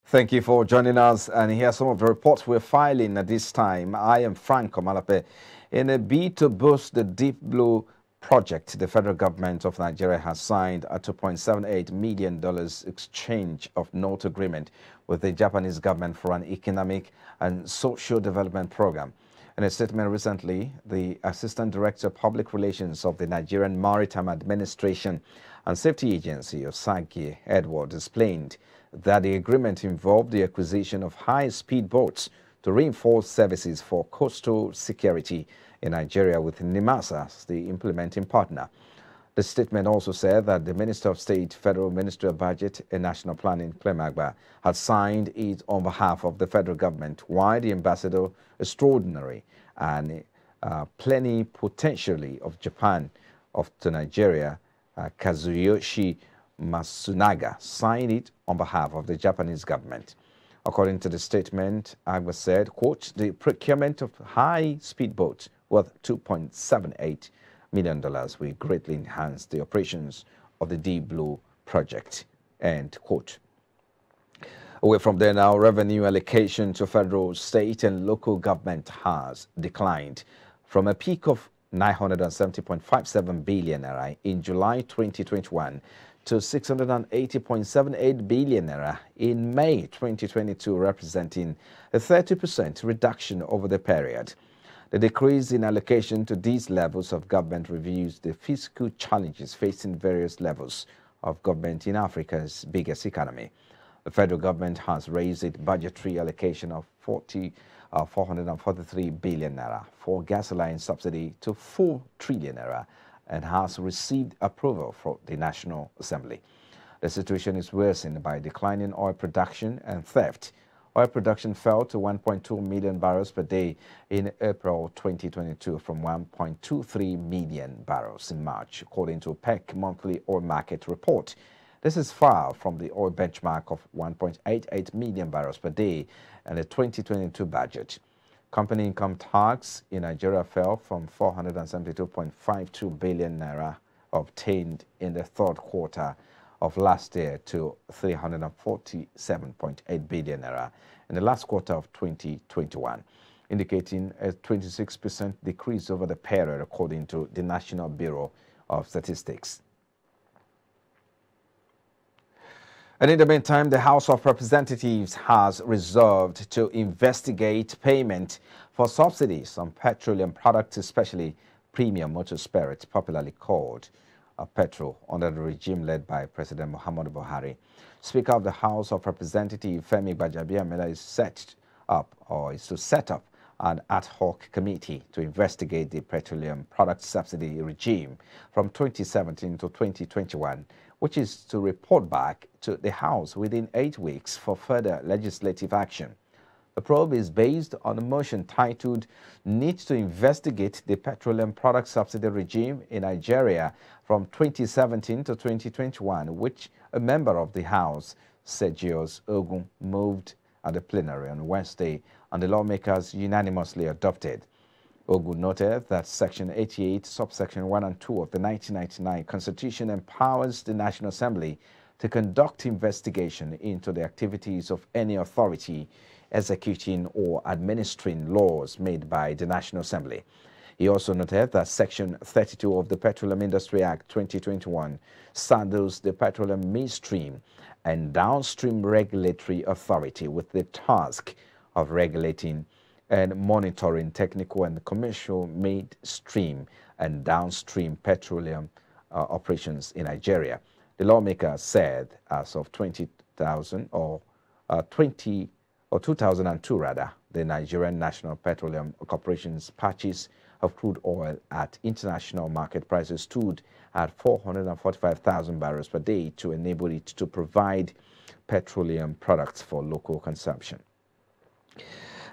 Thank you for joining us, and here are some of the reports we're filing at this time. I am Frank Omalape. In a bid to boost the Deep Blue project, the federal government of Nigeria has signed a $2.78 million exchange of note agreement with the Japanese government for an economic and social development program. In a statement recently, the Assistant Director of Public Relations of the Nigerian Maritime Administration and Safety Agency of SAGI, Edward, explained that the agreement involved the acquisition of high-speed boats to reinforce services for coastal security in Nigeria, with NIMASA as the implementing partner. The statement also said that the Minister of State, Federal Ministry of Budget and National Planning, Clem Agba, had signed it on behalf of the federal government, while the Ambassador Extraordinary and Plenipotentiary of Japan to Nigeria, Kazuyoshi Masunaga, signed it on behalf of the Japanese government. According to the statement, Agba said, quote, the procurement of high-speed boats worth $2.78 million will greatly enhance the operations of the Deep Blue project, end quote. Away from there now, revenue allocation to federal, state and local government has declined from a peak of 970.57 billion naira in July 2021 to 680.78 billion naira in May 2022, representing a 30% reduction over the period. The decrease in allocation to these levels of government reveals the fiscal challenges facing various levels of government in Africa's biggest economy. The federal government has raised its budgetary allocation of 443 billion naira for gasoline subsidy to 4 trillion naira and has received approval from the National Assembly. The situation is worsened by declining oil production and theft. Oil production fell to 1.2 million barrels per day in April 2022 from 1.23 million barrels in March, according to OPEC monthly oil market report. This is far from the oil benchmark of 1.88 million barrels per day and the 2022 budget. Company income tax in Nigeria fell from 472.52 billion naira obtained in the third quarter of last year to 347.8 billion naira in the last quarter of 2021, indicating a 26% decrease over the period, according to the National Bureau of Statistics. And in the meantime, the House of Representatives has resolved to investigate payment for subsidies on petroleum products, especially premium motor spirits, popularly called petrol, under the regime led by President Muhammadu Buhari. Speaker of the House of Representatives, Femi Gbajabiamila, is to set up an ad hoc committee to investigate the petroleum product subsidy regime from 2017 to 2021, which is to report back to the House within 8 weeks for further legislative action. The probe is based on a motion titled "Need to Investigate the Petroleum Product Subsidy Regime in Nigeria from 2017 to 2021, which a member of the House, Sergius Ogun, moved at the plenary on Wednesday, and the lawmakers unanimously adopted. Ogun noted that Section 88, subsection 1 and 2 of the 1999 Constitution empowers the National Assembly to conduct investigation into the activities of any authority executing or administering laws made by the National Assembly. He also noted that Section 32 of the Petroleum Industry Act 2021 saddles the petroleum midstream and downstream regulatory authority with the task of regulating and monitoring technical and commercial midstream and downstream petroleum operations in Nigeria. The lawmaker said as of 2002 rather, the Nigerian National Petroleum Corporation's purchase of crude oil at international market prices stood at 445,000 barrels per day to enable it to provide petroleum products for local consumption.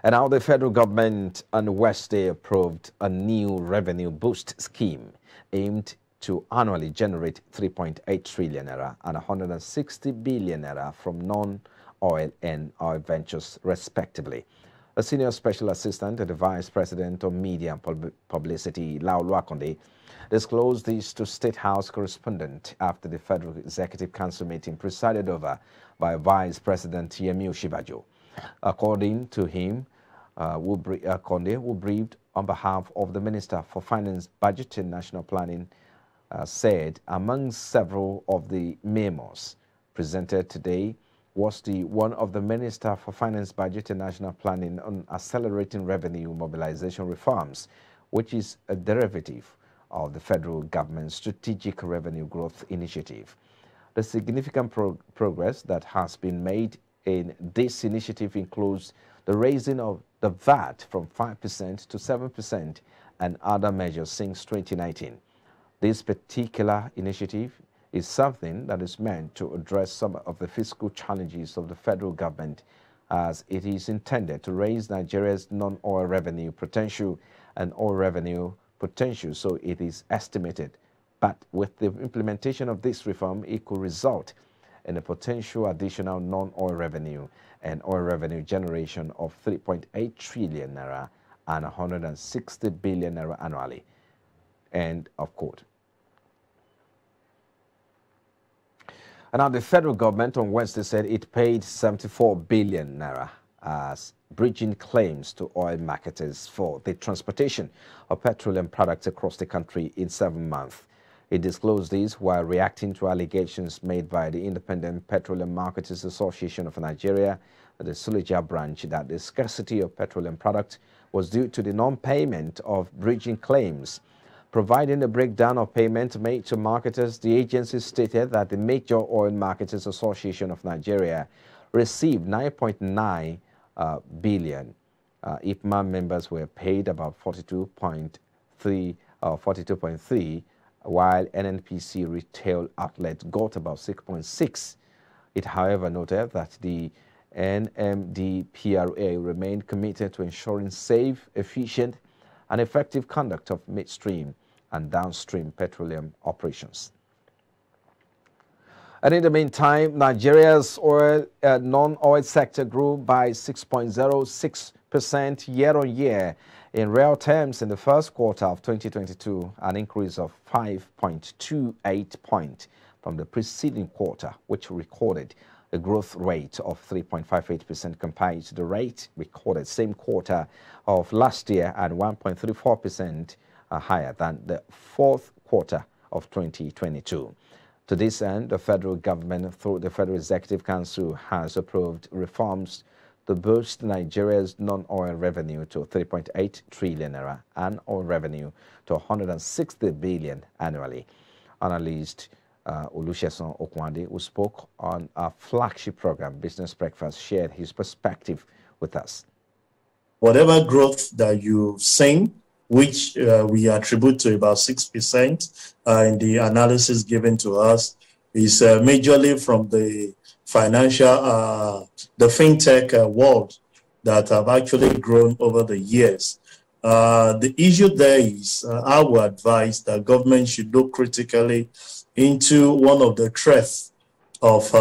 And now the federal government on Wednesday approved a new revenue boost scheme aimed to annually generate 3.8 trillion naira and 160 billion naira from non-oil and oil ventures, respectively. A senior special assistant to the Vice President of Media and Publicity, LAUDS, disclosed this to State House correspondent after the Federal Executive Council meeting presided over by Vice President Yemi Osinbajo. According to him, Konde, who briefed on behalf of the Minister for Finance, Budget and National Planning, said among several of the memos presented today was the one of the Minister for Finance, Budget and National Planning on accelerating revenue mobilization reforms, which is a derivative of the federal government's strategic revenue growth initiative. The significant progress that has been made in this initiative includes the raising of the VAT from 5% to 7% and other measures since 2019. This particular initiative is something that is meant to address some of the fiscal challenges of the federal government, as it is intended to raise Nigeria's non-oil revenue potential and oil revenue potential, so it is estimated. But with the implementation of this reform, it could result in a potential additional non-oil revenue and oil revenue generation of 3.8 trillion naira and 160 billion naira annually. End of quote. And now the federal government on Wednesday said it paid 74 billion naira as bridging claims to oil marketers for the transportation of petroleum products across the country in 7 months. It disclosed this while reacting to allegations made by the Independent Petroleum Marketers Association of Nigeria, the Suleja branch, that the scarcity of petroleum products was due to the non-payment of bridging claims. Providing a breakdown of payment made to marketers, the agency stated that the Major Oil Marketers Association of Nigeria received 9.9 billion. IPMA members were paid about 42.3, while NNPC retail outlets got about 6.6. It, however, noted that the NMDPRA remained committed to ensuring safe, efficient, and effective conduct of midstream and downstream petroleum operations. And in the meantime, Nigeria's non-oil sector grew by 6.06% year-on-year in real terms in the first quarter of 2022, an increase of 5.28 points from the preceding quarter, which recorded a growth rate of 3.58% compared to the rate recorded same quarter of last year and 1.34% higher than the fourth quarter of 2022. To this end, the federal government, through the Federal Executive Council, has approved reforms to boost Nigeria's non-oil revenue to 3.8 trillion naira and oil revenue to 160 billion annually. Analyst Olusegun Okwande, who spoke on our flagship program, Business Breakfast, shared his perspective with us. Whatever growth that you've seen, which we attribute to about 6% in the analysis given to us, is majorly from the financial, the fintech world that have actually grown over the years. The issue there is, I would advise that government should look critically into one of the threats of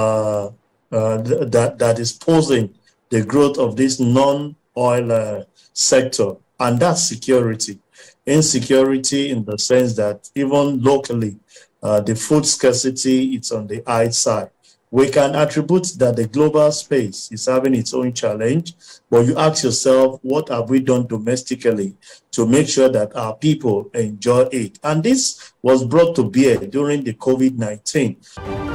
that is posing the growth of this non-oil sector, and that's security. Insecurity in the sense that even locally, the food scarcity, it's on the high side. We can attribute that the global space is having its own challenge, but you ask yourself, what have we done domestically to make sure that our people enjoy it? And this was brought to bear during the COVID-19.